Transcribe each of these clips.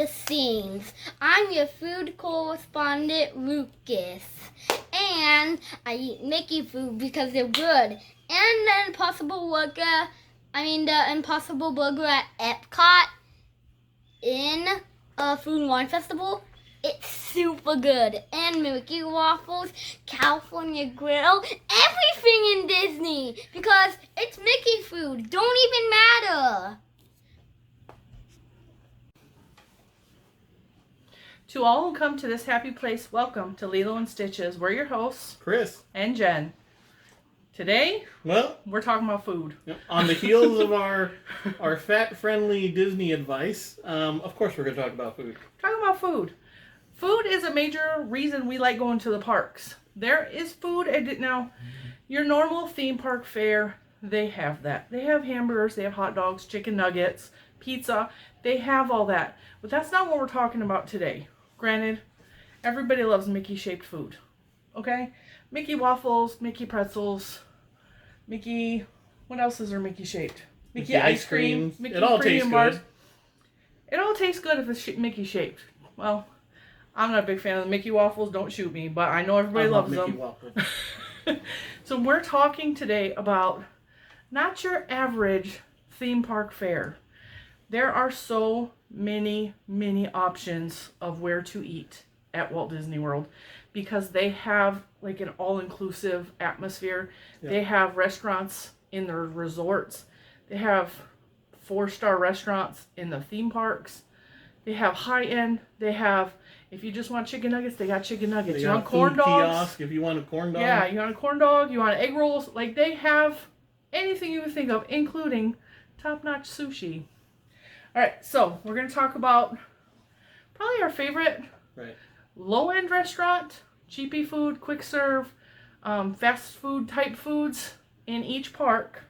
the scenes. I'm your food correspondent, Lucas. And I eat Mickey food because they're good. And the Impossible Burger at Epcot in Food and Wine Festival. It's super good. And Mickey Waffles, California Grill, everything in Disney. Because it's Mickey food. Don't even matter. To all who come to this happy place, welcome to Lilo and Stitches. We're your hosts, Chris and Jen. Today, we're talking about food. On the heels of our fat-friendly Disney advice, of course we're going to talk about food. Talking about food. Food is a major reason we like going to the parks. There is food. Now, your normal theme park fare, they have that. They have hamburgers, they have hot dogs, chicken nuggets, pizza. They have all that. But that's not what we're talking about today. Granted, everybody loves Mickey-shaped food. Okay? Mickey waffles, Mickey pretzels, Mickey... What else is there Mickey-shaped? Mickey ice cream. Mickey it all tastes good. It all tastes good if it's Mickey-shaped. Well, I'm not a big fan of the Mickey waffles. Don't shoot me. But I know everybody loves them. So we're talking today about not your average theme park fare. There are so many options of where to eat at Walt Disney World because they have like an all-inclusive atmosphere. Yeah. They have restaurants in their resorts. They have 4-star restaurants in the theme parks. They have high-end. They have, if you just want chicken nuggets, they got chicken nuggets. You want corn dogs? Kiosk if you want a corn dog. Yeah, you want a corn dog, you want egg rolls. Like, they have anything you would think of, including top-notch sushi. All right, so we're going to talk about probably our favorite low-end restaurant, cheapy food, quick serve, fast food type foods in each park.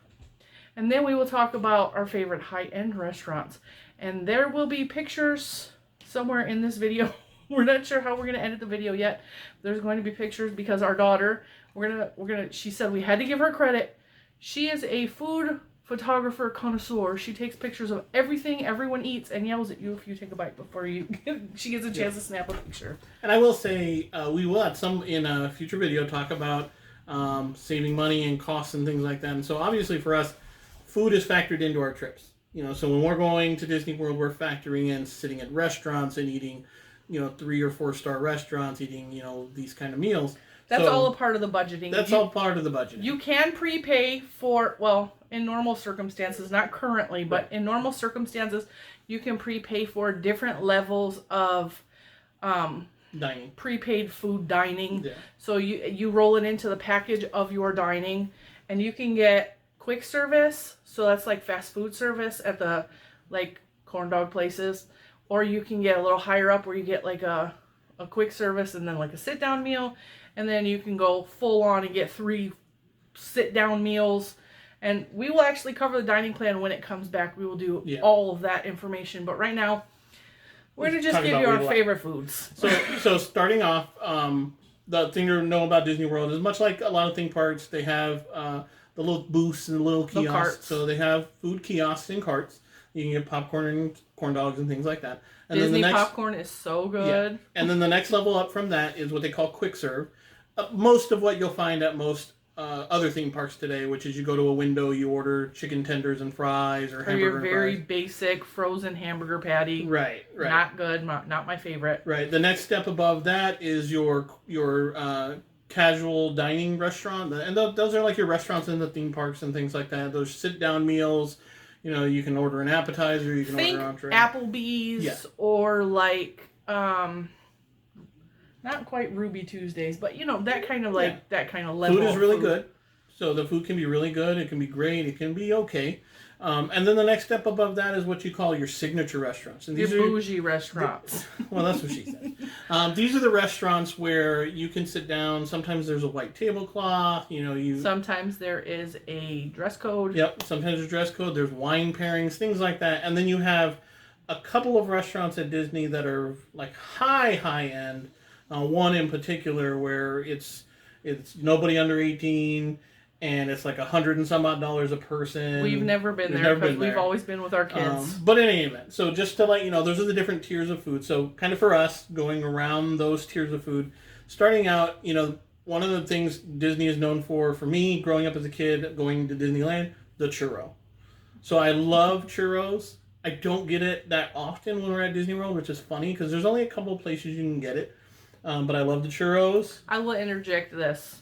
And then we will talk about our favorite high-end restaurants. And there will be pictures somewhere in this video. We're not sure how we're going to edit the video yet. There's going to be pictures because our daughter, she said we had to give her credit. She is a food photographer connoisseur. She takes pictures of everything everyone eats and yells at you if you take a bite before she gets a chance to snap a picture. And I will say, we will at some in a future video talk about saving money and costs and things like that. And so obviously for us, food is factored into our trips. So when we're going to Disney World, we're factoring in sitting at restaurants and eating, 3 or 4-star restaurants, eating, these kind of meals. That's all a part of the budgeting. That's all part of the budgeting. You can prepay for, in normal circumstances, not currently, but in normal circumstances, you can prepay for different levels of dining. Prepaid food dining. Yeah. So you roll it into the package of your dining, and you can get quick service. So that's like fast food service at the corn dog places, or you can get a little higher up where you get like a quick service and then like a sit down meal. And then you can go full on and get 3 sit-down meals. And we will actually cover the dining plan when it comes back. We will do all of that information. But right now, we're going to just give you our favorite foods. So starting off, the thing to know about Disney World is much like a lot of theme parks, they have the little booths and the little kiosks. Carts. So they have food kiosks and carts. You can get popcorn and corn dogs and things like that. And Disney popcorn is so good. Yeah. And then the next level up from that is what they call quick serve. Most of what you'll find at most other theme parks today, which is you go to a window, you order chicken tenders and fries or hamburger and fries. Your very basic frozen hamburger patty. Right. Not good, not my favorite. Right. The next step above that is your casual dining restaurant. And those are like your restaurants in the theme parks and things like that. Those sit-down meals. You can order an appetizer, you can order an entree. Applebee's or not quite Ruby Tuesdays, but that kind of that kind of level. Food is really good. So the food can be really good. It can be great. It can be okay. And then the next step above that is what you call your signature restaurants. And these are bougie restaurants. Well, that's what she said. These are the restaurants where you can sit down. Sometimes there's a white tablecloth. Sometimes there is a dress code. Yep. Sometimes there's a dress code. There's wine pairings, things like that. And then you have a couple of restaurants at Disney that are like high end. One in particular where it's nobody under 18. and it's like $100 and some odd a person. We've never been there because we've always been with our kids. But in any event, so just to let you know, those are the different tiers of food. So kind of for us, going around those tiers of food, starting out, one of the things Disney is known for me, growing up as a kid, going to Disneyland, the churro. So I love churros. I don't get it that often when we're at Disney World, which is funny because there's only a couple of places you can get it. But I love the churros. I will interject this.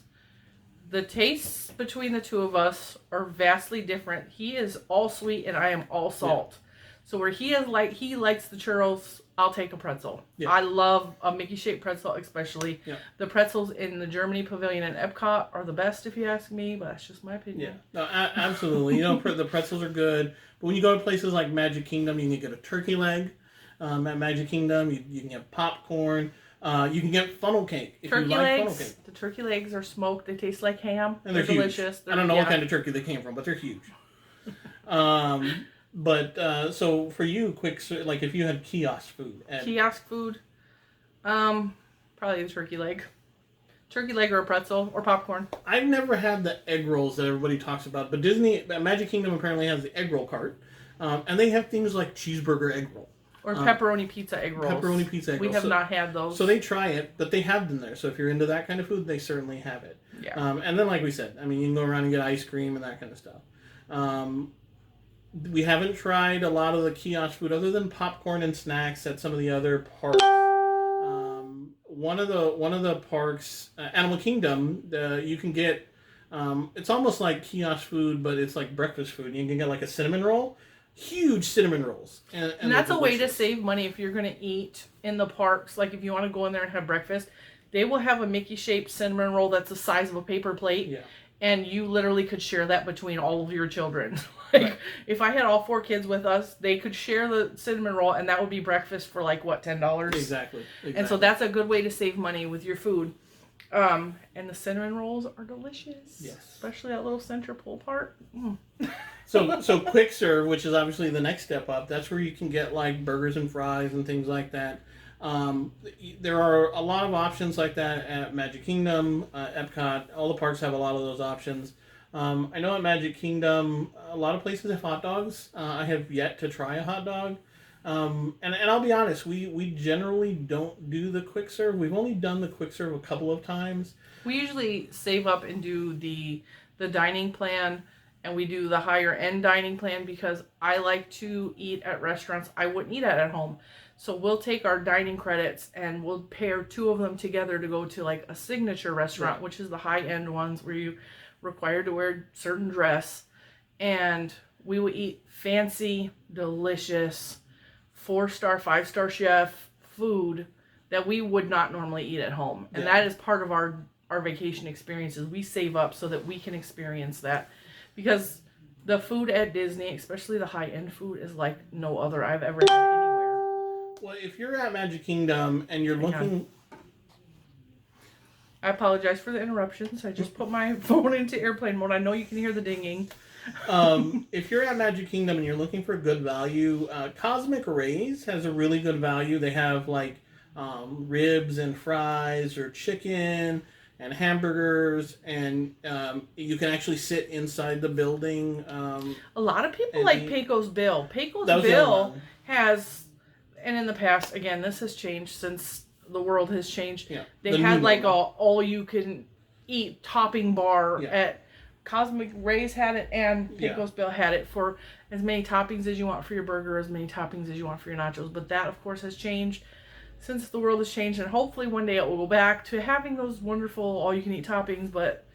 The tastes between the two of us are vastly different. He is all sweet and I am all salt. Yeah. So where he likes the churros, I'll take a pretzel. Yeah. I love a Mickey shaped pretzel, especially. Yeah. The pretzels in the Germany Pavilion and Epcot are the best, if you ask me, but that's just my opinion. Yeah, no, absolutely. The pretzels are good, but when you go to places like Magic Kingdom, you can get a turkey leg. At Magic Kingdom, you can get popcorn. You can get funnel cake if turkey you like legs, funnel cake. The turkey legs are smoked. They taste like ham. And they're delicious. I don't know what kind of turkey they came from, but they're huge. So for you, like if you had kiosk food. Kiosk food, probably the turkey leg. Turkey leg or a pretzel or popcorn. I've never had the egg rolls that everybody talks about, but Magic Kingdom apparently has the egg roll cart. And they have things like cheeseburger egg roll. Or pepperoni pizza egg rolls. Pepperoni pizza egg rolls. We have not had those. So they try it, but they have them there. So if you're into that kind of food, they certainly have it. Yeah. And then, like we said, you can go around and get ice cream and that kind of stuff. We haven't tried a lot of the kiosk food other than popcorn and snacks at some of the other parks. One of the parks, Animal Kingdom, you can get. It's almost like kiosk food, but it's like breakfast food. You can get like a cinnamon roll. Huge cinnamon rolls. And that's a way to save money if you're going to eat in the parks. Like if you want to go in there and have breakfast, they will have a Mickey-shaped cinnamon roll that's the size of a paper plate. Yeah. And you literally could share that between all of your children. Right. If I had all 4 kids with us, they could share the cinnamon roll, and that would be breakfast for like, what, $10? Exactly. And so that's a good way to save money with your food. And the cinnamon rolls are delicious. Yes. Especially that little center pull part. Mm. So quick serve, which is obviously the next step up, that's where you can get like burgers and fries and things like that. There are a lot of options like that at Magic Kingdom, Epcot. All the parks have a lot of those options. I know at Magic Kingdom, a lot of places have hot dogs. I have yet to try a hot dog. And I'll be honest, we generally don't do the quick serve. We've only done the quick serve a couple of times. We usually save up and do the dining plan, and we do the higher end dining plan because I like to eat at restaurants I wouldn't eat at home. So we'll take our dining credits and we'll pair 2 of them together to go to like a signature restaurant, which is the high end ones where you required to wear a certain dress, and we will eat fancy, delicious 4-star, 5-star chef food that we would not normally eat at home. And that is part of our vacation experiences. We save up so that we can experience that, because the food at Disney, especially the high-end food, is like no other I've ever had anywhere. Well, if you're at Magic Kingdom and you're looking... I apologize for the interruptions. I just put my phone into airplane mode. I know you can hear the dinging. If you're at Magic Kingdom and you're looking for good value, Cosmic Rays has a really good value. They have like ribs and fries or chicken and hamburgers, and you can actually sit inside the building. A lot of people like Pecos Bill. Pecos Bill has, and in the past, again, this has changed since the world has changed. Yeah, they had like a all-you-can-eat topping bar at Cosmic Rays had it, and Pecos Bill had it for as many toppings as you want for your burger, as many toppings as you want for your nachos. But that, of course, has changed since the world has changed, and hopefully one day it will go back to having those wonderful all-you-can-eat toppings. But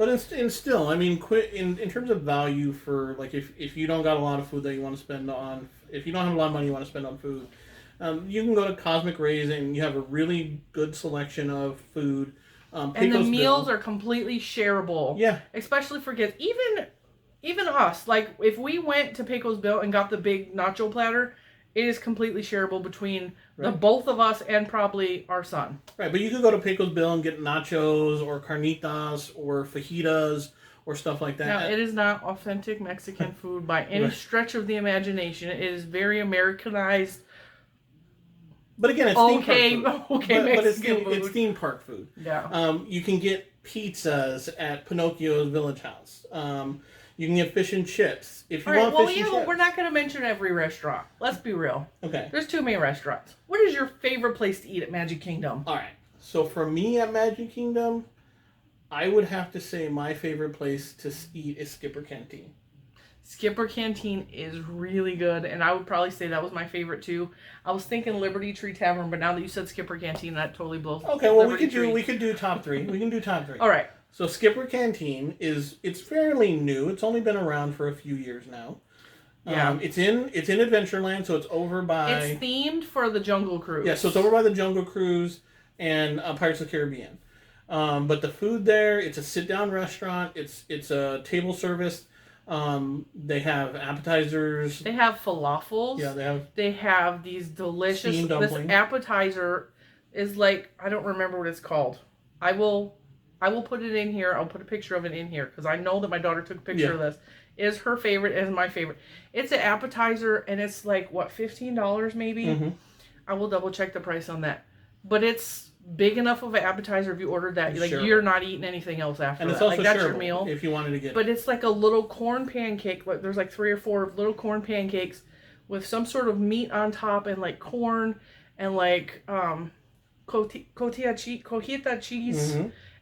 still, I mean, in terms of value for, like, if you don't got a lot of food that you want to spend on, if you don't have a lot of money you want to spend on food, you can go to Cosmic Rays and you have a really good selection of food. And the meals are completely shareable. Yeah. Especially for kids. Even us. Like, if we went to Pecos Bill and got the big nacho platter, it is completely shareable between the both of us and probably our son. Right, but you could go to Pecos Bill and get nachos or carnitas or fajitas or stuff like that. Now, it is not authentic Mexican food by any stretch of the imagination. It is very Americanized But again, it's theme park food. Okay, but Mexican food. it's theme park food. Yeah. You can get pizzas at Pinocchio's Village House. You can get fish and chips. If you want fish and chips. But we're not going to mention every restaurant. Let's be real. Okay. There's too many restaurants. What is your favorite place to eat at Magic Kingdom? All right. So for me at Magic Kingdom, I would have to say my favorite place to eat is Skipper Canteen. Skipper Canteen is really good, and I would probably say that was my favorite too. I was thinking Liberty Tree Tavern, but now that you said Skipper Canteen, that totally blows. Okay, well we could do top three. We can do top three. All right. So Skipper Canteen it's fairly new. It's only been around for a few years now. Yeah. It's in Adventureland, so it's over by. It's themed for the Jungle Cruise. Yeah, so it's over by the Jungle Cruise and Pirates of the Caribbean. But the food there, it's a sit-down restaurant. It's a table service. They have appetizers. They have falafels. Yeah, They have these delicious. Steamed dumpling. This appetizer is like, I don't remember what it's called. I will put it in here. I'll put a picture of it in here because I know that my daughter took a picture of this. It is her favorite. It is my favorite. It's an appetizer and it's like what, $15 maybe. Mm-hmm. I will double check the price on that. But it's big enough of an appetizer if you ordered that. Like shareable. You're not eating anything else after And that. it's also like that's your shareable meal. if you wanted to get. But it's like a little corn pancake. Like there's like 3 or 4 little corn pancakes with some sort of meat on top and like corn and like cojita cheese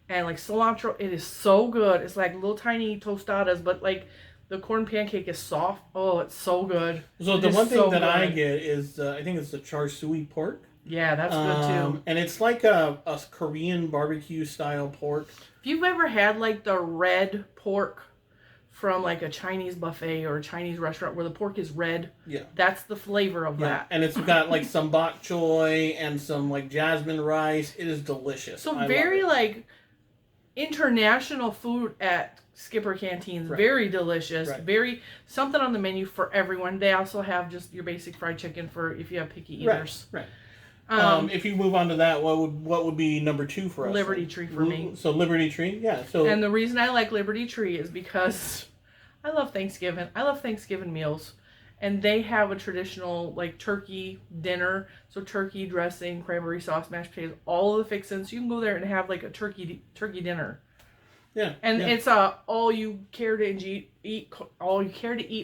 and like cilantro. It is so good. It's like little tiny tostadas, but like the corn pancake is soft. Oh, it's so good. So the one thing that I get is I think it's the char siu pork. Yeah, that's good too. And it's like a Korean barbecue style pork. If you've ever had like the red pork from like a Chinese buffet or a Chinese restaurant where the pork is red, that's the flavor of that. And it's got like some bok choy and some like jasmine rice. It is delicious. So very like international food at Skipper Canteens. Right. Very delicious. Right. Very something on the menu for everyone. They also have just your basic fried chicken for if you have picky eaters. Right. If you move on to that, what would be number 2 for us? Liberty Tree for me. So Liberty Tree, yeah. So and the reason I like Liberty Tree is because I love Thanksgiving. I love Thanksgiving meals, and they have a traditional like turkey dinner. So turkey dressing, cranberry sauce, mashed potatoes, all of the fixins. You can go there and have like a turkey dinner. Yeah. And it's all you care to eat,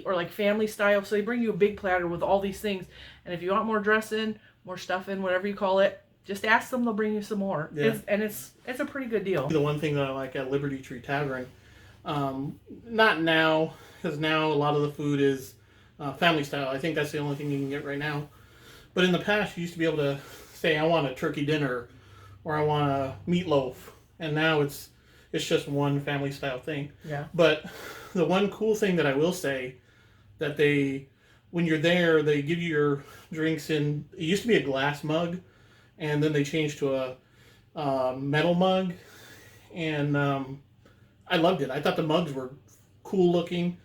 or like family style. So they bring you a big platter with all these things, and if you want more dressing, more stuffing, whatever you call it, just ask them. They'll bring you some more. Yeah. It's a pretty good deal. The one thing that I like at Liberty Tree Tavern, not now, because now a lot of the food is family style. I think that's the only thing you can get right now. But in the past, you used to be able to say, I want a turkey dinner, or I want a meatloaf. And now it's just one family style thing. Yeah. But the one cool thing that I will say, that when you're there, they give you your drinks in, it used to be a glass mug, and then they changed to a metal mug, and I loved it. I thought the mugs were cool looking.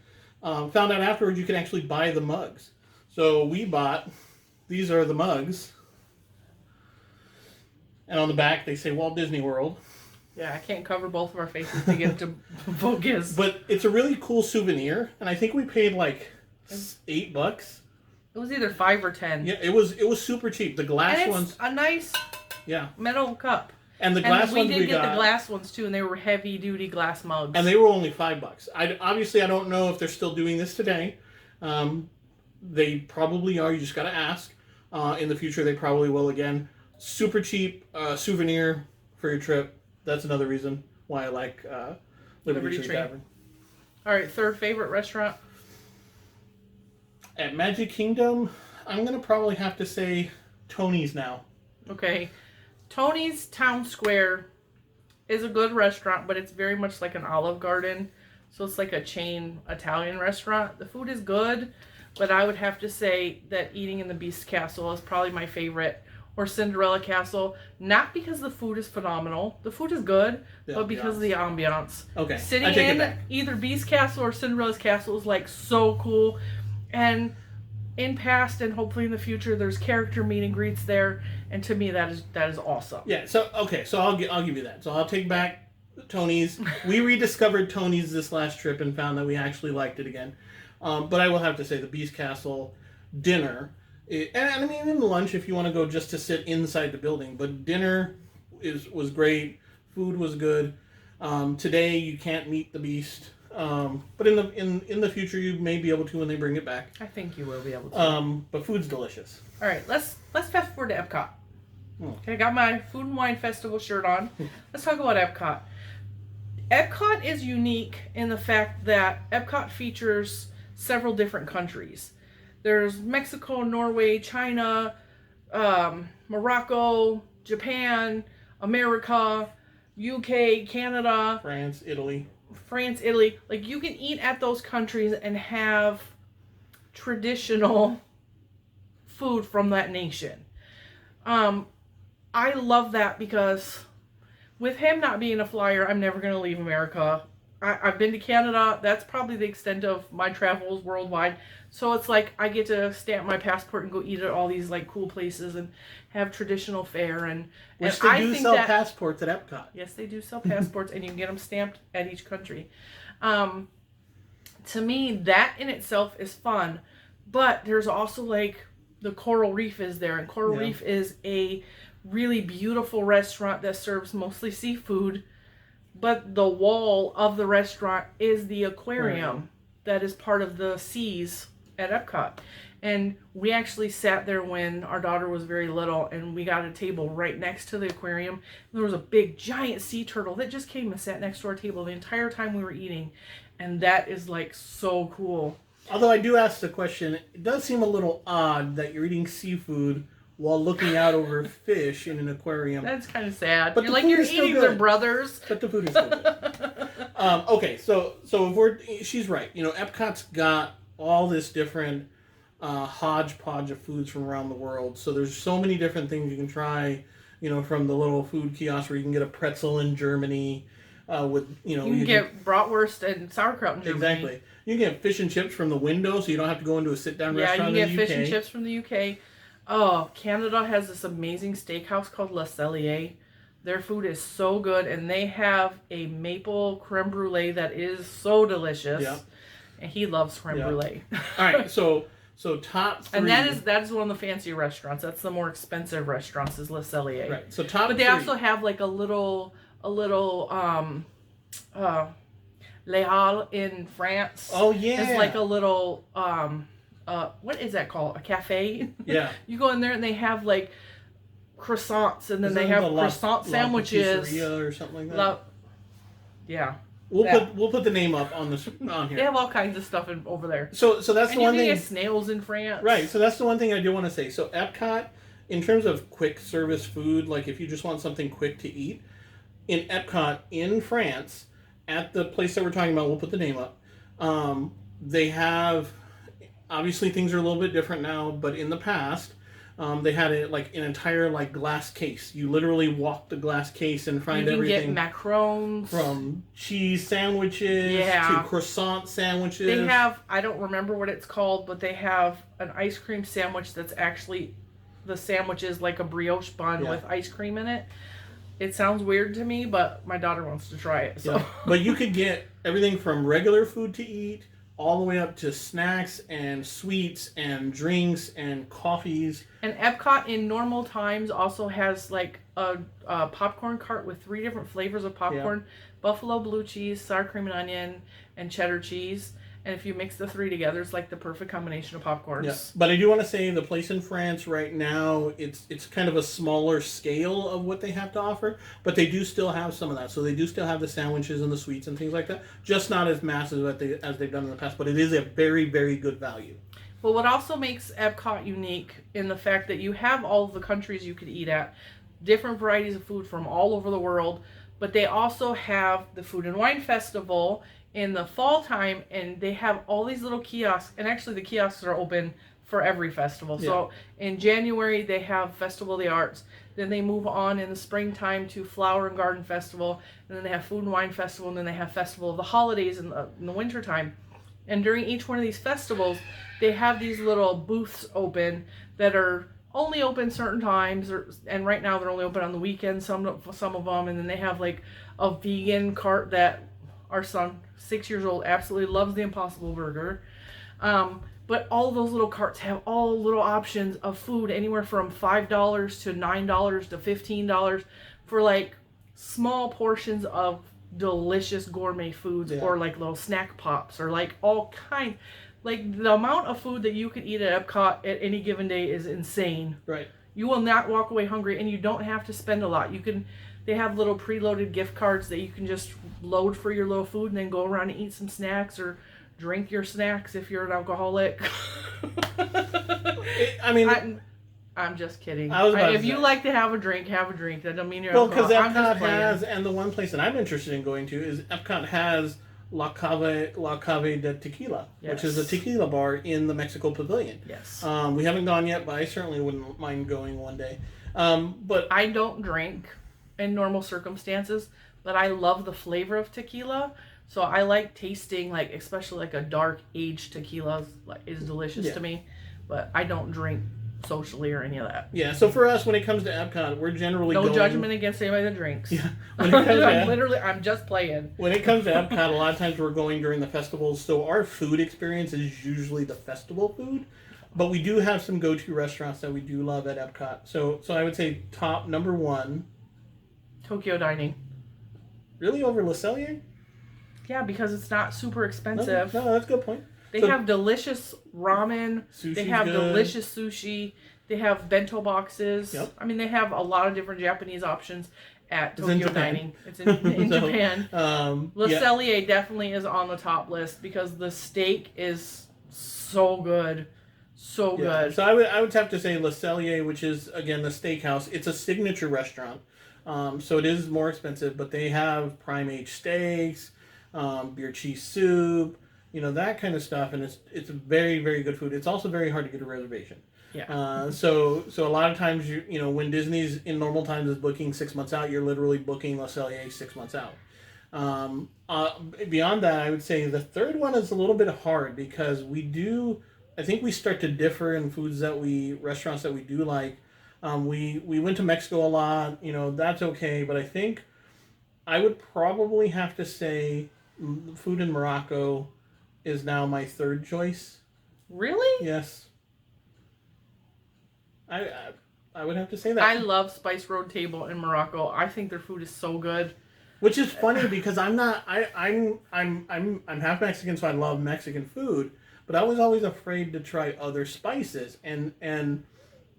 Found out afterwards you can actually buy the mugs. So we bought, these are the mugs, and on the back they say Walt Disney World. Yeah, I can't cover both of our faces to get to focus. But it's a really cool souvenir, and I think we paid like $8. It was either 5 or 10. Yeah, it was super cheap. The glass and ones. A nice metal cup. And the glass ones we did get the glass ones too, and they were heavy duty glass mugs. And they were only $5. I don't know if they're still doing this today. They probably are. You just got to ask. In the future, they probably will again. Super cheap souvenir for your trip. That's another reason why I like Liberty Tree Tavern. All right, third favorite restaurant. At Magic Kingdom, I'm going to probably have to say Tony's now. Okay. Tony's Town Square is a good restaurant, but it's very much like an Olive Garden. So it's like a chain Italian restaurant. The food is good, but I would have to say that eating in the Beast Castle is probably my favorite. Or Cinderella Castle. Not because the food is phenomenal. The food is good, but because of the ambiance. Okay. Sitting in either Beast Castle or Cinderella's Castle is like so cool. And in past and hopefully in the future, there's character meet and greets there, and to me that is awesome. Yeah. So I'll give you that. So I'll take back Tony's. We rediscovered Tony's this last trip and found that we actually liked it again. But I will have to say the Beast Castle dinner And I mean, in lunch if you want to go just to sit inside the building, but dinner was great. Food was good. Today you can't meet the beast, but in the future you may be able to when they bring it back. I think you will be able to. But food's delicious. All right, let's fast forward to Epcot. Hmm. Okay, I got my Food and Wine Festival shirt on. Let's talk about Epcot. Epcot is unique in the fact that Epcot features several different countries. There's Mexico, Norway, China, Morocco, Japan, America, UK, Canada, France, Italy. Like, you can eat at those countries and have traditional food from that nation. I love that because with him not being a flyer, I'm never going to leave America. I've been to Canada. That's probably the extent of my travels worldwide. So it's like I get to stamp my passport and go eat at all these like cool places and have traditional fare. Which they do sell passports at Epcot. Yes, they do sell passports, and you can get them stamped at each country. To me, that in itself is fun. But there's also like the Coral Reef is there, and Coral Reef is a really beautiful restaurant that serves mostly seafood. But the wall of the restaurant is the aquarium that is part of the seas at Epcot. And we actually sat there when our daughter was very little, and we got a table right next to the aquarium. And there was a big, giant sea turtle that just came and sat next to our table the entire time we were eating. And that is like so cool. Although I do ask the question, it does seem a little odd that you're eating seafood while looking out over fish in an aquarium. That's kind of sad. But you're eating their brothers. But the food is still good. Okay, so if she's right. You know, Epcot's got all this different hodgepodge of foods from around the world. So there's so many different things you can try. You know, from the little food kiosk where you can get a pretzel in Germany. You can get bratwurst and sauerkraut in Germany. Exactly. You can get fish and chips from the window, so you don't have to go into a sit-down restaurant in the UK. Yeah, you can get fish and chips from the UK. Oh, Canada has this amazing steakhouse called Le Cellier. Their food is so good, and they have a maple creme brulee that is so delicious. Yeah. And he loves creme brulee. All right, so top three. And that is one of the fancier restaurants. That's the more expensive restaurants is Le Cellier. Right. So top. But they three. also have like a little Les Halles in France. Oh yeah. It's like a little what is that called? A cafe? Yeah. You go in there and they have like croissants, and then they have croissant sandwiches. Or something like that. Yeah. We'll put the name up on here. They have all kinds of stuff over there. So that's the one thing. You can get snails in France. Right. So that's the one thing I do want to say. So Epcot, in terms of quick service food, like if you just want something quick to eat, in Epcot in France, at the place that we're talking about, we'll put the name up. They have, obviously things are a little bit different now, but in the past, they had an entire glass case. You literally walk the glass case and find everything. You can get macarons. From cheese sandwiches to croissant sandwiches. They have, I don't remember what it's called, but they have an ice cream sandwich that's actually, the sandwich is like a brioche bun with ice cream in it. It sounds weird to me, but my daughter wants to try it. So. Yeah. But you could get everything from regular food to eat all the way up to snacks and sweets and drinks and coffees. And Epcot in normal times also has like a popcorn cart with 3 different flavors of popcorn. Yeah. Buffalo blue cheese, sour cream and onion, and cheddar cheese. And if you mix the 3 together, it's like the perfect combination of popcorns. Yeah. But I do want to say the place in France right now, it's kind of a smaller scale of what they have to offer, but they do still have some of that. So they do still have the sandwiches and the sweets and things like that, just not as massive as they've done in the past, but it is a very, very good value. Well, what also makes Epcot unique in the fact that you have all of the countries you could eat at, different varieties of food from all over the world, but they also have the Food and Wine Festival in the fall time, and they have all these little kiosks, and actually the kiosks are open for every festival. Yeah. So in January they have Festival of the Arts, then they move on in the springtime to Flower and Garden Festival, and then they have Food and Wine Festival, and then they have Festival of the Holidays in the wintertime. And during each one of these festivals they have these little booths open that are only open certain times, and right now they're only open on the weekends, some of them, and then they have like a vegan cart that our son, 6 years old, absolutely loves the Impossible Burger. But all those little carts have all little options of food, anywhere from $5 to $9 to $15 for like small portions of delicious gourmet foods, or like little snack pops, or like all kinds. Like the amount of food that you could eat at Epcot at any given day is insane. Right. You will not walk away hungry, and you don't have to spend a lot. They have little preloaded gift cards that you can just load for your little food and then go around and eat some snacks or drink your snacks if you're an alcoholic. I'm just kidding. If you like to have a drink, have a drink. That don't mean you're alcoholic. Well, because Epcot has, and the one place that I'm interested in going to is Epcot has La Cave de Tequila, which is a tequila bar in the Mexico Pavilion. Yes. We haven't gone yet, but I certainly wouldn't mind going one day. But I don't drink in normal circumstances, but I love the flavor of tequila. So I like tasting, like, especially like a dark aged tequila is delicious to me. But I don't drink socially or any of that. Yeah, so for us, when it comes to Epcot, we're generally no judgment against anybody that drinks. Yeah, I'm just playing. When it comes to Epcot, a lot of times we're going during the festivals, so our food experience is usually the festival food. But we do have some go-to restaurants that we do love at Epcot. So I would say top number one, Tokyo Dining. Really, over Le Cellier? Yeah, because it's not super expensive. No, that's a good point. They have delicious ramen. They have delicious sushi. They have bento boxes. Yep. I mean, they have a lot of different Japanese options at Tokyo Dining. It's in Japan. Le Cellier definitely is on the top list because the steak is so good. So good. So I would have to say Le Cellier, which is, again, the steakhouse. It's a signature restaurant. So it is more expensive, but they have prime aged steaks, beer cheese soup, that kind of stuff, and it's very, very good food. It's also very hard to get a reservation. Yeah. So a lot of times when Disney's in normal times is booking 6 months out, you're literally booking Le Cellier 6 months out. Beyond that, I would say the third one is a little bit hard because I think we start to differ in restaurants that we do like. We went to Mexico a lot, that's okay, but I think I would probably have to say food in Morocco is now my third choice. Really? Yes. I would have to say that. I love Spice Road Table in Morocco. I think their food is so good. Which is funny because I'm half Mexican, so I love Mexican food, but I was always afraid to try other spices. And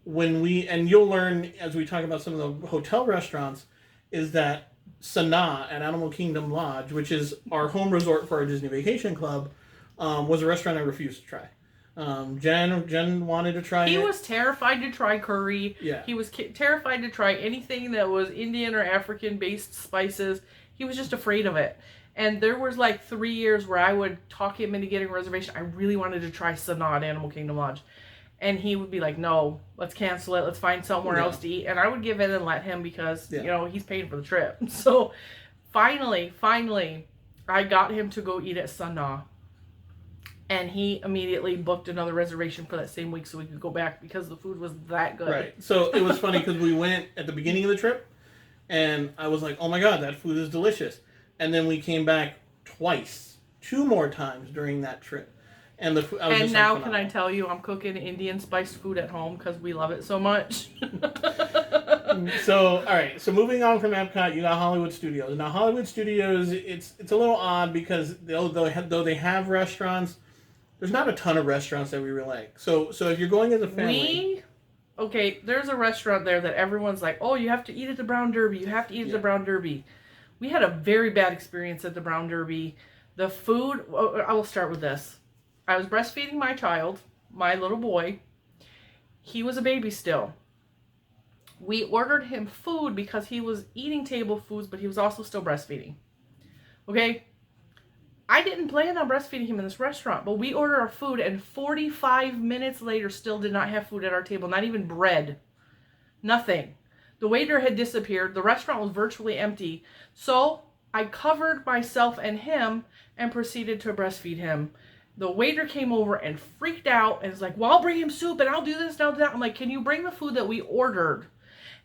you'll learn as we talk about some of the hotel restaurants, is that Sanaa at Animal Kingdom Lodge, which is our home resort for our Disney Vacation Club, was a restaurant I refused to try. Jen wanted to try it. He was terrified to try curry. Yeah. He was terrified to try anything that was Indian or African-based spices. He was just afraid of it. And there was like 3 years where I would talk him into getting a reservation. I really wanted to try Sanaa at Animal Kingdom Lodge. And he would be like, no, let's cancel it. Let's find somewhere else to eat. And I would give in and let him because, he's paying for the trip. So finally, I got him to go eat at Sanaa. And he immediately booked another reservation for that same week so we could go back because the food was that good. Right. So it was funny because we went at the beginning of the trip and I was like, oh my God, that food is delicious. And then we came back two more times during that trip. And now can I tell you I'm cooking Indian spiced food at home because we love it so much. So, all right. So moving on from Epcot, you got Hollywood Studios. Now, Hollywood Studios, it's a little odd because though they have restaurants, there's not a ton of restaurants that we really like. So if you're going as a family... there's a restaurant there that everyone's like, oh, you have to eat at the Brown Derby. You have to eat at the Brown Derby. We had a very bad experience at the Brown Derby. The food... I will start with this. I was breastfeeding my child, my little boy. He was a baby still. We ordered him food because he was eating table foods, but he was also still breastfeeding. Okay? I didn't plan on breastfeeding him in this restaurant, but we ordered our food, and 45 minutes later still did not have food at our table, not even bread. Nothing. The waiter had disappeared. The restaurant was virtually empty. So I covered myself and him and proceeded to breastfeed him. The waiter came over and freaked out and was like, well, I'll bring him soup and I'll do this and I'll do that. I'm like, can you bring the food that we ordered?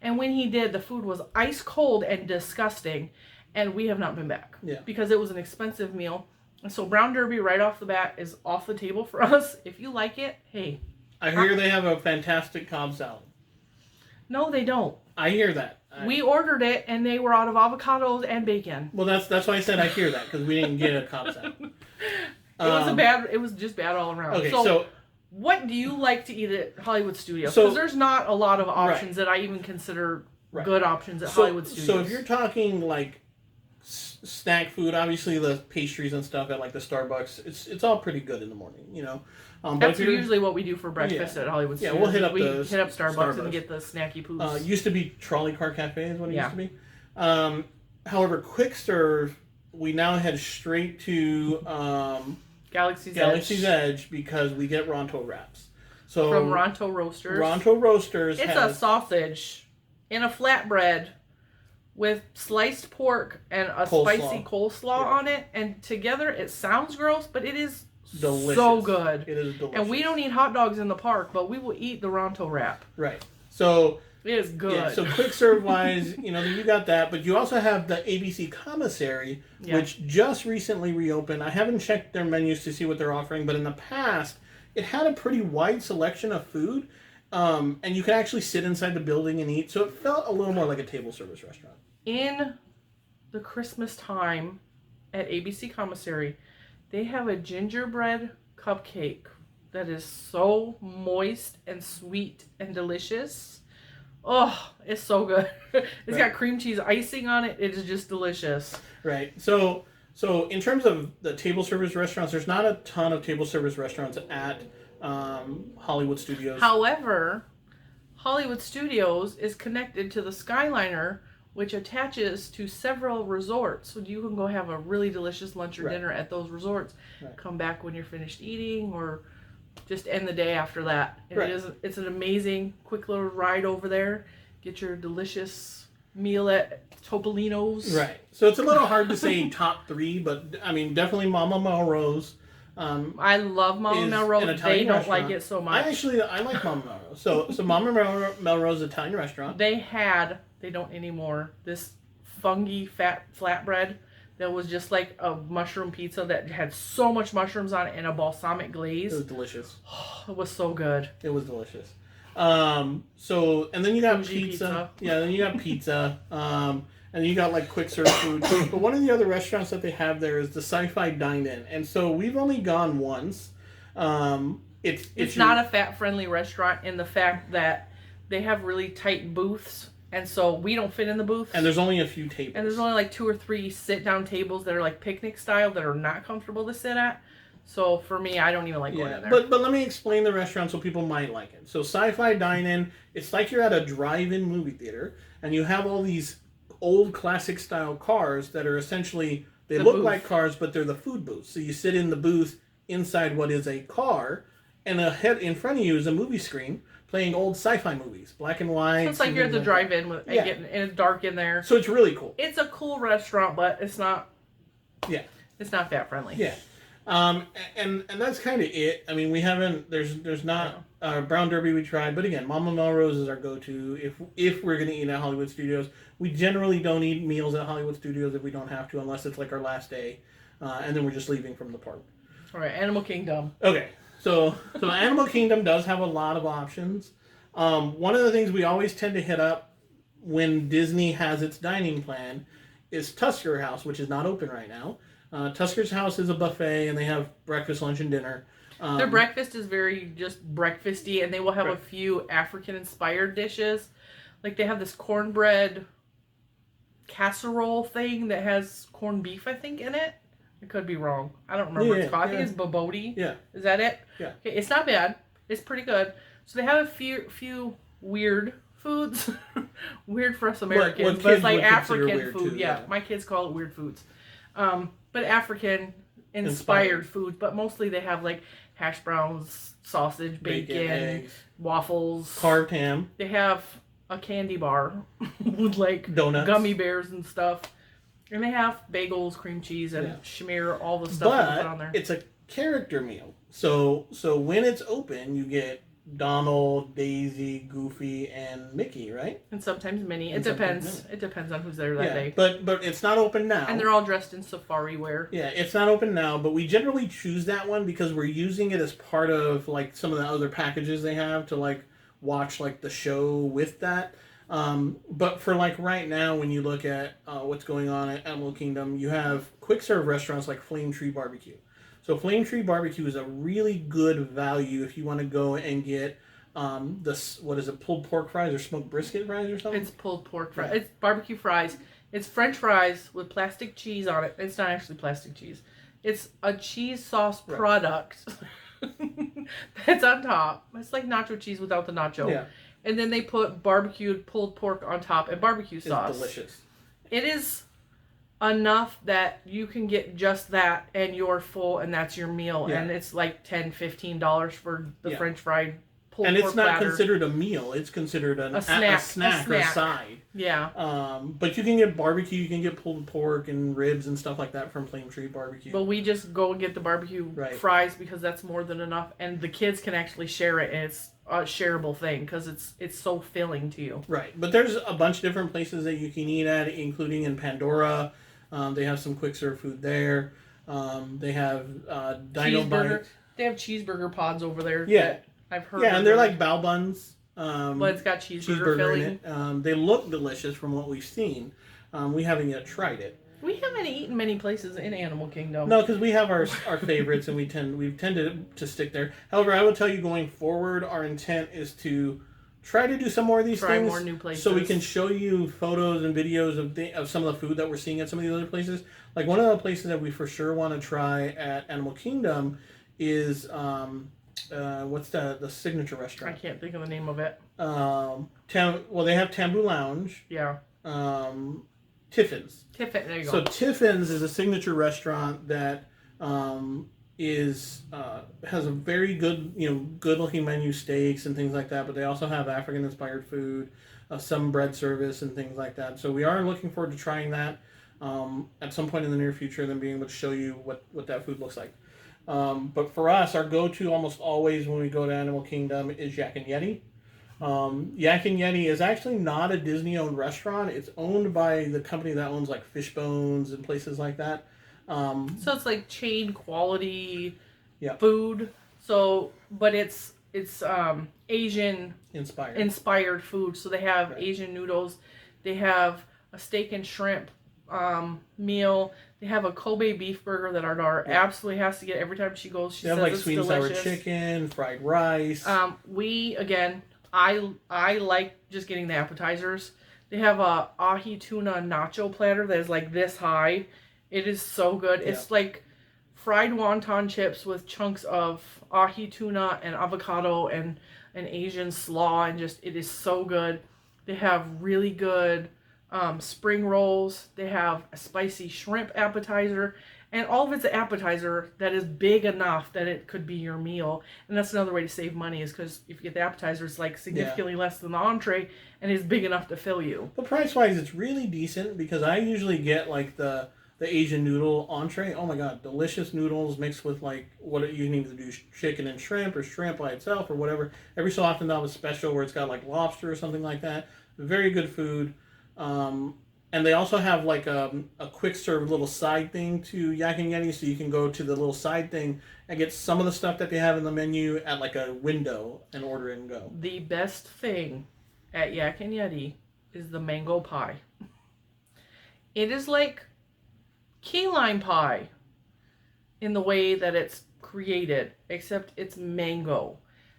And when he did, the food was ice cold and disgusting. And we have not been back. Yeah. Because it was an expensive meal. So Brown Derby right off the bat is off the table for us. If you like it, hey. I hear they have a fantastic Cobb salad. No, they don't. I hear that. We ordered it, and they were out of avocados and bacon. Well, that's why I said I hear that, because we didn't get a Cobb salad. It was just bad all around. Okay, so what do you like to eat at Hollywood Studios? So- Because there's not a lot of options that I even consider good options at Hollywood Studios. So if you're talking like snack food, obviously the pastries and stuff at like the Starbucks, it's all pretty good in the morning, you know. But that's if you're, usually what we do for breakfast at Hollywood Studios. we'll hit up Starbucks and Starbucks. get the snacky poops. Used to be Trolley Car Cafe is what it used to be. However, Quick Serve, we now head straight to Galaxy's Edge because we get Ronto wraps. So from Ronto Roasters. Ronto Roasters It's has a sausage in a flatbread with sliced pork and a spicy coleslaw on it, and together it sounds gross, but it is delicious. so good. It is delicious. And we don't eat hot dogs in the park, but we will eat the Ronto wrap. Right. So it is good. Yeah, so quick serve wise, you know, you got that, but you also have the ABC Commissary, which just recently reopened. I haven't checked their menus to see what they're offering, but in the past, it had a pretty wide selection of food, and you could actually sit inside the building and eat, so it felt a little more like a table service restaurant. In the Christmas time at ABC Commissary, they have a gingerbread cupcake that is so moist and sweet and delicious. Oh, it's so good. It's got cream cheese icing on it. It is just delicious. Right. So in terms of the table service restaurants, there's not a ton of table service restaurants at Hollywood Studios. However, Hollywood Studios is connected to the Skyliner, which attaches to several resorts. So you can go have a really delicious lunch or dinner at those resorts. Come back when you're finished eating, or just end the day after that. And it's an amazing, quick little ride over there. Get your delicious meal at Topolino's. Right. So it's a little hard to say top three, but I mean, definitely Mama Melrose. I love Mama Melrose. They don't like it so much. I like Mama Melrose. So Mama Melrose Italian restaurant. They don't anymore, this fungy fat flatbread that was just like a mushroom pizza that had so much mushrooms on it and a balsamic glaze. It was delicious. It was so good. It was delicious. So, and then you got pizza. Yeah, then you got pizza. And then you got like quick serve food. But one of the other restaurants that they have there is the Sci-Fi Dine-In. And so we've only gone once. It's not a fat-friendly restaurant in the fact that they have really tight booths. And so we don't fit in the booths. And there's only a few tables. And there's only like 2 or 3 sit-down tables that are like picnic style that are not comfortable to sit at. So for me, I don't even like going in there. But let me explain the restaurant so people might like it. So Sci-Fi Dine-In, it's like you're at a drive-in movie theater, and you have all these old classic style cars that are essentially, they look like cars, but they're the food booths. So you sit in the booth inside what is a car, and ahead in front of you is a movie screen playing old sci-fi movies, black and white. So it's like you're at the drive-in and and it's dark in there. So it's really cool. It's a cool restaurant, but it's not. Yeah. It's not fat friendly. Yeah. And that's kind of it. I mean, we haven't. There's not Brown Derby we tried, but again, Mama Melrose is our go-to if we're gonna eat at Hollywood Studios. We generally don't eat meals at Hollywood Studios if we don't have to, unless it's like our last day, and then we're just leaving from the park. All right, Animal Kingdom. Okay. So Animal Kingdom does have a lot of options. One of the things we always tend to hit up when Disney has its dining plan is Tusker House, which is not open right now. Tusker's House is a buffet, and they have breakfast, lunch, and dinner. Their breakfast is very just breakfasty, and they will have a few African-inspired dishes. Like they have this cornbread casserole thing that has corned beef, I think, in it. I could be wrong. I don't remember. It's called. I think it's Boboti. Yeah. Is that it? Yeah. Okay, it's not bad. It's pretty good. So they have a few weird foods. Weird for us Americans, but it's like African food. Too, yeah, my kids call it weird foods. But African inspired food. But mostly they have like hash browns, sausage, bacon eggs, waffles, carved ham. They have a candy bar with like donuts, gummy bears and stuff. And they have bagels, cream cheese, and schmear, all the stuff they put on there. It's a character meal. So when it's open, you get Donald, Daisy, Goofy, and Mickey, right? And sometimes Minnie. It And depends. sometimes It depends on who's there that day. But it's not open now. And they're all dressed in safari wear. Yeah, it's not open now, but we generally choose that one because we're using it as part of like some of the other packages they have to like watch like the show with that. But for like right now, when you look at what's going on at Animal Kingdom, you have quick serve restaurants like Flame Tree Barbecue. So Flame Tree Barbecue is a really good value if you want to go and get this, what is it, pulled pork fries or smoked brisket fries or something? It's pulled pork fries. It's barbecue fries. It's French fries with plastic cheese on it. It's not actually plastic cheese. It's a cheese sauce product that's on top. It's like nacho cheese without the nacho. Yeah. And then they put barbecued pulled pork on top and barbecue sauce. It's delicious. It is enough that you can get just that and you're full and that's your meal. Yeah. And it's like $10, $15 for the French fried pulled and pork it's not platter. considered a meal. It's considered a snack or a side. Yeah. But you can get barbecue. You can get pulled pork and ribs and stuff like that from Flame Tree Barbecue. But we just go and get the barbecue fries because that's more than enough. And the kids can actually share it. And it's a shareable thing because it's so filling to you. Right. But there's a bunch of different places that you can eat at, including in Pandora. They have some quick serve food there. They have Dino Bites. They have cheeseburger pods over there. Yeah. I've heard. Yeah, and they're like bao buns. But it's got cheeseburger filling. in it. They look delicious from what we've seen. We haven't yet tried it. We haven't eaten many places in Animal Kingdom. No, because we have our favorites, and we've tended to stick there. However, I will tell you, going forward, our intent is to try to do some more of these things. More new places. So we can show you photos and videos of some of the food that we're seeing at some of these other places. Like one of the places that we for sure want to try at Animal Kingdom is what's the signature restaurant? I can't think of the name of it. They have Tambu Lounge. Yeah. Tiffin's. Tiffin, there you go. So Tiffin's is a signature restaurant that has a very good, good looking menu, steaks and things like that. But they also have African inspired food, some bread service and things like that. So we are looking forward to trying that at some point in the near future, and then being able to show you what that food looks like. But for us, our go-to almost always when we go to Animal Kingdom is Yak and Yeti. Yak and Yeti is actually not a Disney-owned restaurant. It's owned by the company that owns like Fishbones and places like that. So it's like chain quality food. So, but it's Asian inspired food. So they have Asian noodles. They have a steak and shrimp meal. They have a Kobe beef burger that our daughter absolutely has to get every time she goes. She says like it's sweet and delicious. sour chicken, fried rice. I like just getting the appetizers. They have a ahi tuna nacho platter that is like this high. It is so good. Yeah. It's like fried wonton chips with chunks of ahi tuna and avocado and an Asian slaw, and just it is so good. They have really good spring rolls. They have a spicy shrimp appetizer, and all of it's an appetizer that is big enough that it could be your meal. And that's another way to save money, is because if you get the appetizer, it's like significantly less than the entree, and it's big enough to fill you. But price wise, it's really decent, because I usually get like the Asian noodle entree. Oh my god, delicious noodles mixed with like what you need to do, chicken and shrimp, or shrimp by itself, or whatever. Every so often they'll have a special where it's got like lobster or something like that. Very good food. And they also have like a quick serve little side thing to Yak and Yeti, so you can go to the little side thing and get some of the stuff that they have in the menu at like a window and order it and go. The best thing at Yak and Yeti is the mango pie. It is like key lime pie in the way that it's created, except it's mango.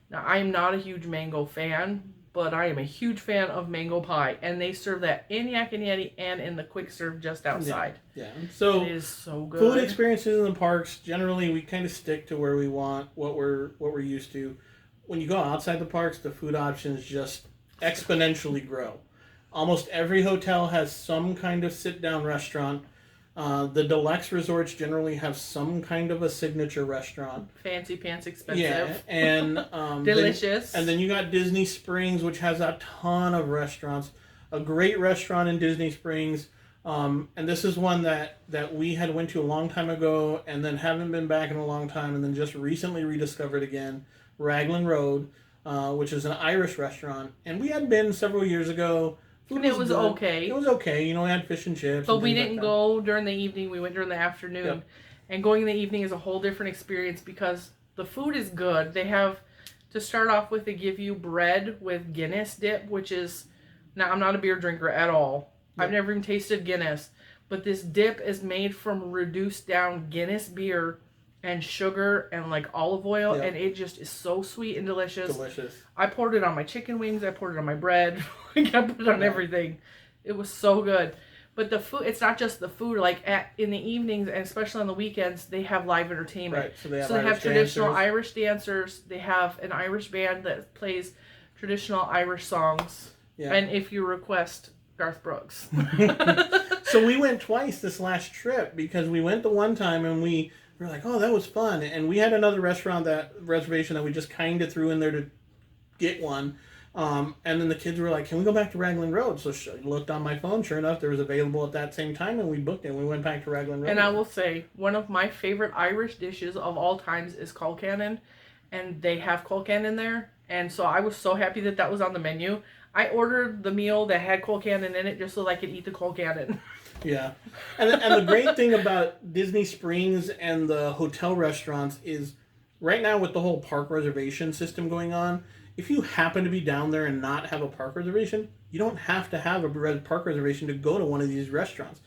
Now, I am not a huge mango fan, but I am a huge fan of mango pie, and they serve that in Yak and Yeti and in the quick serve just outside. Yeah. So it is so good. Food experiences in the parks, generally we kind of stick to where we want, what we're used to. When you go outside the parks, the food options just exponentially grow. Almost every hotel has some kind of sit-down restaurant. The deluxe resorts generally have some kind of a signature restaurant. Fancy pants expensive. Yeah, and delicious. Then you got Disney Springs, which has a ton of restaurants. A great restaurant in Disney Springs, and this is one that we had went to a long time ago, and then haven't been back in a long time, and then just recently rediscovered again. Raglan Road. which is an Irish restaurant, and we had been several years ago. Food And it was good. okay. It was okay. You know, we had fish and chips. But and we things didn't like that. go during the evening. We went during the afternoon. Yep. And going in the evening is a whole different experience because the food is good. They have, to start off with, they give you bread with Guinness dip, which is, now I'm not a beer drinker at all. Yep. I've never even tasted Guinness. But this dip is made from reduced down Guinness beer and sugar and like olive oil. Yep. And it just is so sweet and delicious. Delicious. I poured it on my chicken wings. I poured it on my bread. I put it on everything. It was so good. But the food, it's not just the food. Like in the evenings and especially on the weekends, they have live entertainment. Right. So they have, traditional dancers. Irish dancers. They have an Irish band that plays traditional Irish songs. Yeah. And if you request, Garth Brooks. So we went twice this last trip because we went the one time and we were like, oh, that was fun. And we had another reservation that we just kind of threw in there to get one. And then the kids were like, can we go back to Raglan Road? So I looked on my phone. Sure enough, there was available at that same time, and we booked it. And we went back to Raglan Road. And I will say, one of my favorite Irish dishes of all times is colcannon. And they have colcannon there. And so I was so happy that was on the menu. I ordered the meal that had colcannon in it just so that I could eat the colcannon. Yeah. And the great thing about Disney Springs and the hotel restaurants is right now with the whole park reservation system going on, if you happen to be down there and not have a park reservation, you don't have to have a park reservation to go to one of these restaurants.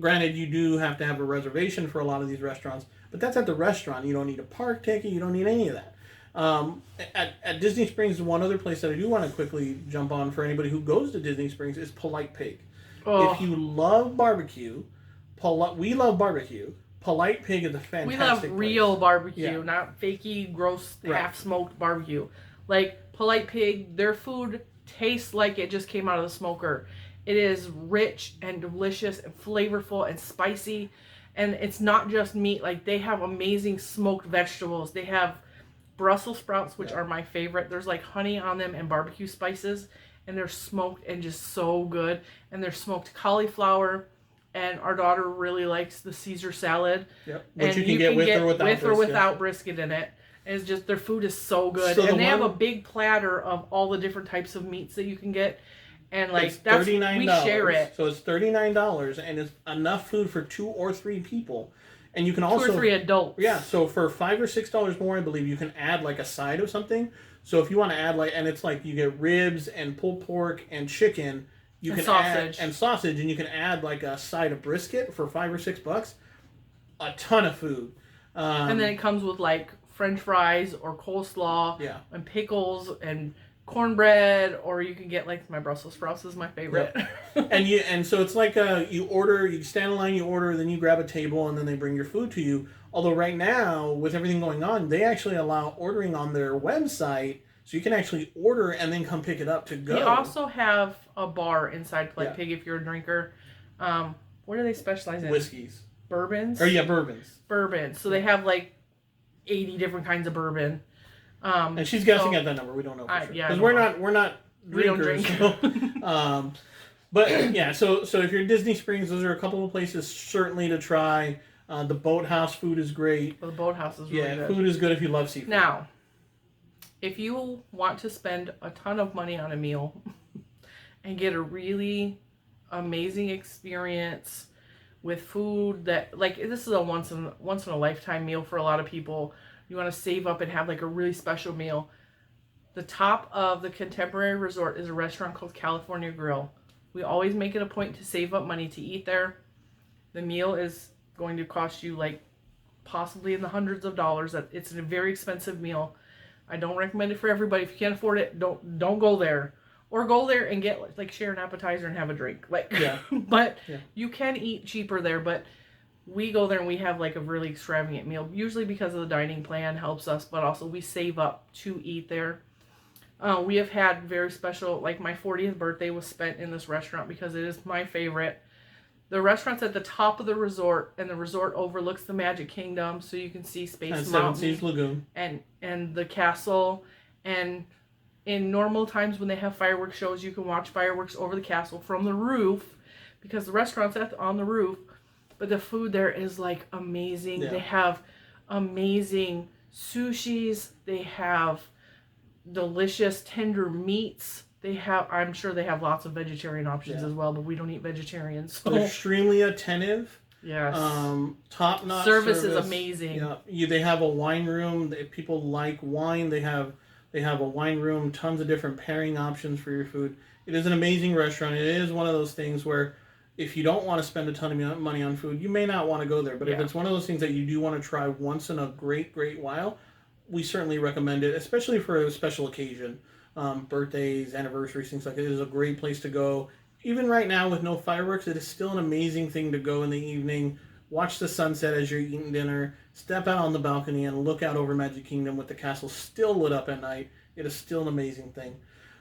Granted, you do have to have a reservation for a lot of these restaurants, but that's at the restaurant. You don't need a park ticket. You don't need any of that. At Disney Springs, one other place that I do want to quickly jump on for anybody who goes to Disney Springs is Polite Pig. Oh. If you love barbecue, we love barbecue. Polite Pig is a fantastic We love place. real barbecue, Yeah. not fakey, gross, Right. half-smoked barbecue. Like, Polite Pig, their food tastes like it just came out of the smoker. It is rich and delicious and flavorful and spicy. And it's not just meat. Like, they have amazing smoked vegetables. They have Brussels sprouts, which are my favorite. There's, like, honey on them and barbecue spices. And they're smoked and just so good. And they're smoked cauliflower. And our daughter really likes the Caesar salad. Yep. Which And you can get with or without brisket in it. And it's just, their food is so good. So and they have a big platter of all the different types of meats that you can get. And like, it's that's, $39. we share it. So it's $39 and it's enough food for 2 or 3 people. And you can also 2 or 3 adults. Yeah, so for $5 or $6 more, I believe you can add like a side of something. So if you want to add and it's like you get ribs and pulled pork and chicken, you can add sausage, and you can add like a side of brisket for $5 or $6. A ton of food. And then it comes with like French fries or coleslaw, yeah, and pickles and cornbread, or you can get like my Brussels sprouts is my favorite. Yep. and so it's like you stand in line, you order, then you grab a table, and then they bring your food to you. Although right now, with everything going on, they actually allow ordering on their website, so you can actually order and then come pick it up to go. They also have a bar inside Polite Pig if you're a drinker. What do they specialize in? Whiskeys. Bourbons? Bourbons. Bourbons. So they have like 80 different kinds of bourbon. And she's guessing at that number. We don't know for sure. Yeah, because we're not drinkers. We don't drink. So, but yeah, so if you're in Disney Springs, those are a couple of places certainly to try. The Boathouse food is great. Well, the Boathouse is really good. Food is good if you love seafood. Now, if you want to spend a ton of money on a meal and get a really amazing experience with food that, like, this is a once in a lifetime meal for a lot of people. You want to save up and have like a really special meal. The top of the Contemporary Resort is a restaurant called California Grill. We always make it a point to save up money to eat there. The meal is going to cost you like possibly in the hundreds of dollars. It's a very expensive meal. I don't recommend it for everybody. If you can't afford it, don't go there. Or go there and get like share an appetizer and have a drink. Like but you can eat cheaper there, but we go there and we have like a really extravagant meal, usually because of the dining plan helps us, but also we save up to eat there. We have had very special, like my 40th birthday was spent in this restaurant because it is my favorite. The restaurant's at the top of the resort, and the resort overlooks the Magic Kingdom, so you can see Space Mountain. Seven Seas Lagoon. And the castle. And in normal times when they have fireworks shows, you can watch fireworks over the castle from the roof, because the restaurant's on the roof. But the food there is like amazing. Yeah. They have amazing sushis. They have delicious tender meats. I'm sure they have lots of vegetarian options as well, but we don't eat vegetarian. So they're extremely attentive. Yes. Top-notch service is amazing. Yeah. They have a wine room. If people like wine, they have a wine room, tons of different pairing options for your food. It is an amazing restaurant. It is one of those things where if you don't want to spend a ton of money on food, you may not want to go there. But if it's one of those things that you do want to try once in a great while, we certainly recommend it, especially for a special occasion. Birthdays, anniversaries, things like that. It is a great place to go. Even right now with no fireworks, it is still an amazing thing to go in the evening, watch the sunset as you're eating dinner, step out on the balcony and look out over Magic Kingdom with the castle still lit up at night. It is still an amazing thing.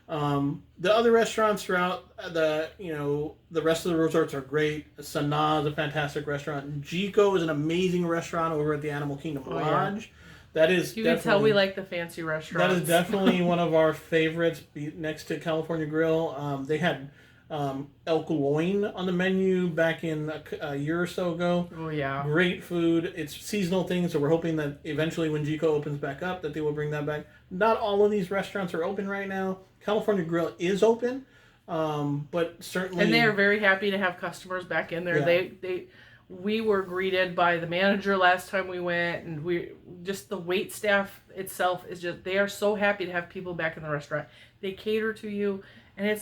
The other restaurants throughout the rest of the resorts are great. Sanaa is a fantastic restaurant. Jiko is an amazing restaurant over at the Animal Kingdom Lodge. Yeah. That is you can tell we like the fancy restaurants. That is definitely one of our favorites next to California Grill. They had elk loin on the menu back in a year or so ago. Oh, yeah. Great food. It's seasonal things, so we're hoping that eventually when Jiko opens back up that they will bring that back. Not all of these restaurants are open right now. California Grill is open, but certainly... And they are very happy to have customers back in there. Yeah. We were greeted by the manager last time we went, and just the wait staff itself is just, they are so happy to have people back in the restaurant. They cater to you, and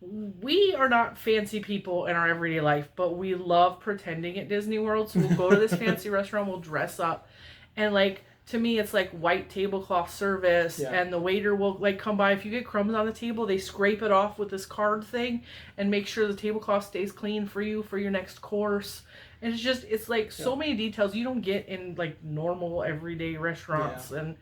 we are not fancy people in our everyday life, but we love pretending at Disney World, so we'll go to this fancy restaurant, we'll dress up, and to me, it's like white tablecloth service, and the waiter will come by. If you get crumbs on the table, they scrape it off with this card thing and make sure the tablecloth stays clean for you for your next course. And it's so many details you don't get in normal everyday restaurants, and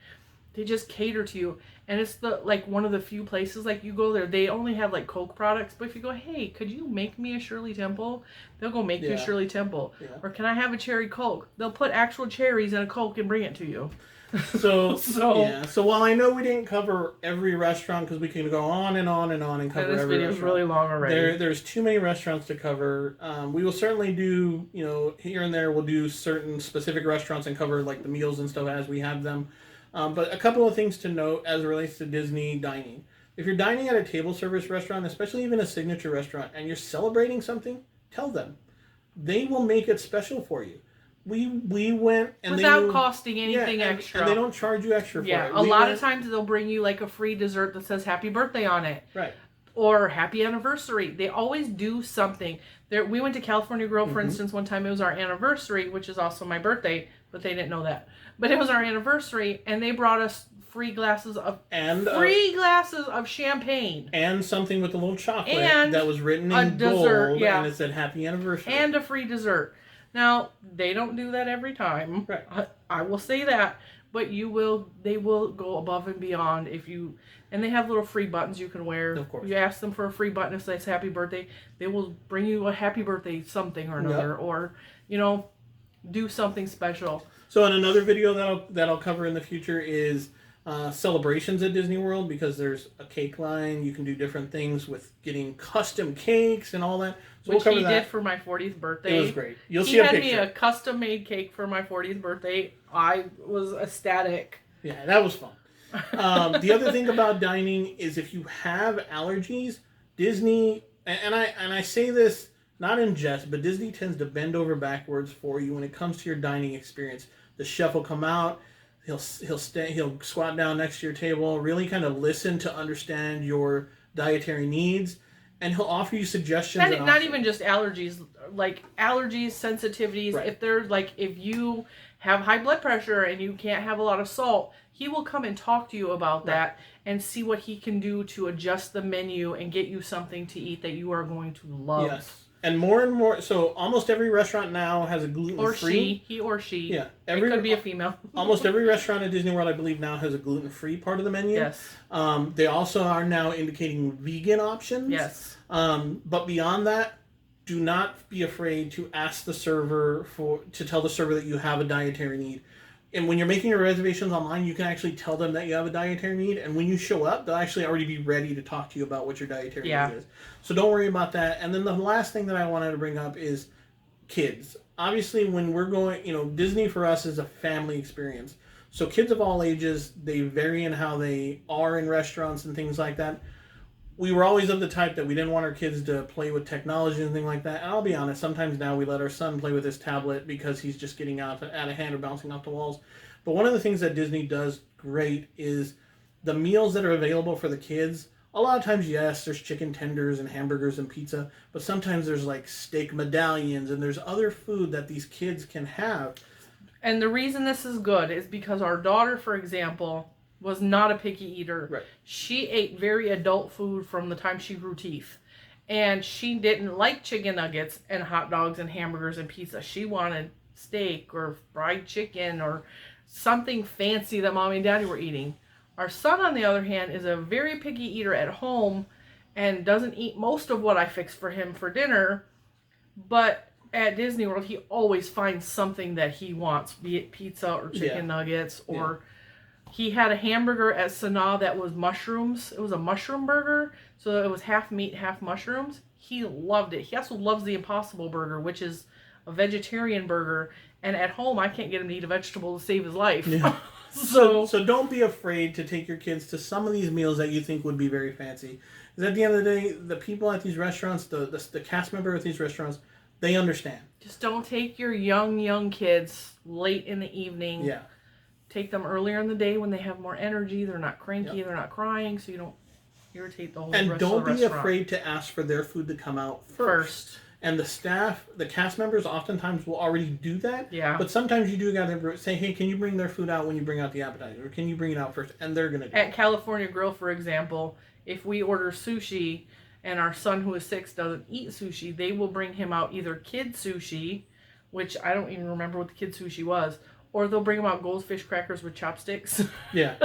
they just cater to you. And it's one of the few places you go there, they only have Coke products, but if you go, hey, could you make me a Shirley Temple? They'll go make you a Shirley Temple. Yeah. Or can I have a cherry Coke? They'll put actual cherries in a Coke and bring it to you. So while I know we didn't cover every restaurant because we can go on and on and on and cover every restaurant. This video is really long already. There's too many restaurants to cover. We will certainly do, here and there we'll do certain specific restaurants and cover the meals and stuff as we have them. But a couple of things to note as it relates to Disney dining. If you're dining at a table service restaurant, especially even a signature restaurant, and you're celebrating something, tell them. They will make it special for you. We went and without costing anything extra. And they don't charge you extra for it. Yeah, a lot of times they'll bring you a free dessert that says happy birthday on it. Right. Or happy anniversary. They always do something. We went to California Grill, for instance, one time. It was our anniversary, which is also my birthday, but they didn't know that. But it was our anniversary, and they brought us free glasses of champagne. And something with a little chocolate that was written in dessert, gold, and it said happy anniversary. And a free dessert. Now, they don't do that every time. Right. I will say that. But they will go above and beyond and they have little free buttons you can wear. Of course. You ask them for a free button that says happy birthday, they will bring you a happy birthday something or another, or, do something special. So in another video that I'll cover in the future is celebrations at Disney World, because there's a cake line. You can do different things with getting custom cakes and all that. So Which he did for my 40th birthday. It was great. You'll see a picture. He had me a custom-made cake for my 40th birthday. I was ecstatic. Yeah, that was fun. The other thing about dining is if you have allergies, Disney, and I say this not in jest, but Disney tends to bend over backwards for you when it comes to your dining experience. The chef will come out, he'll squat down next to your table, really kind of listen to understand your dietary needs, and he'll offer you suggestions. Not even just allergies, sensitivities. Right. If there's if you have high blood pressure and you can't have a lot of salt, he will come and talk to you about that and see what he can do to adjust the menu and get you something to eat that you are going to love. Yes. And more, so almost every restaurant now has a gluten-free. Or she, he or she. Yeah. It could be a female. Almost every restaurant at Disney World, I believe, now has a gluten-free part of the menu. Yes. They also are now indicating vegan options. Yes. But beyond that, do not be afraid to ask the server to tell the server that you have a dietary need. And when you're making your reservations online, you can actually tell them that you have a dietary need. And when you show up, they'll actually already be ready to talk to you about what your dietary need is. So don't worry about that. And then the last thing that I wanted to bring up is kids. Obviously, when we're going, Disney for us is a family experience. So kids of all ages, they vary in how they are in restaurants and things like that. We were always of the type that we didn't want our kids to play with technology and things like that. And I'll be honest, sometimes now we let our son play with his tablet because he's just getting out of hand or bouncing off the walls. But one of the things that Disney does great is the meals that are available for the kids. A lot of times, yes, there's chicken tenders and hamburgers and pizza, but sometimes there's like steak medallions and there's other food that these kids can have. And the reason this is good is because our daughter, for example, was not a picky eater. Right. She ate very adult food from the time she grew teeth. And she didn't like chicken nuggets and hot dogs and hamburgers and pizza. She wanted steak or fried chicken or something fancy that mommy and daddy were eating. Our son, on the other hand, is a very picky eater at home and doesn't eat most of what I fix for him for dinner. But at Disney World, he always finds something that he wants, be it pizza or chicken nuggets or... He had a hamburger at Sanaa that was mushrooms. It was a mushroom burger, so it was half meat, half mushrooms. He loved it. He also loves the Impossible Burger, which is a vegetarian burger. And at home, I can't get him to eat a vegetable to save his life. Yeah. So don't be afraid to take your kids to some of these meals that you think would be very fancy. Because at the end of the day, the people at these restaurants, the cast member at these restaurants, they understand. Just don't take your young kids late in the evening. Yeah. Take them earlier in the day when they have more energy. They're not cranky. They're not crying, so you don't irritate the whole rest of the restaurant. And don't be afraid to ask for their food to come out first. And the staff, the cast members, oftentimes will already do that. Yeah. But sometimes you do got to say, hey, can you bring their food out when you bring out the appetizer? Or can you bring it out first? And they're going to do it. At California Grill, for example, if we order sushi and our son who is 6 doesn't eat sushi, they will bring him out either kid sushi, which I don't even remember what the kid sushi was, or they'll bring him out goldfish crackers with chopsticks. Yeah.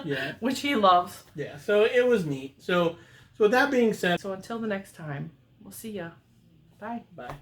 Yeah. Which he loves. Yeah. So it was neat. So with that being said. So until the next time, we'll see ya. Bye. Bye.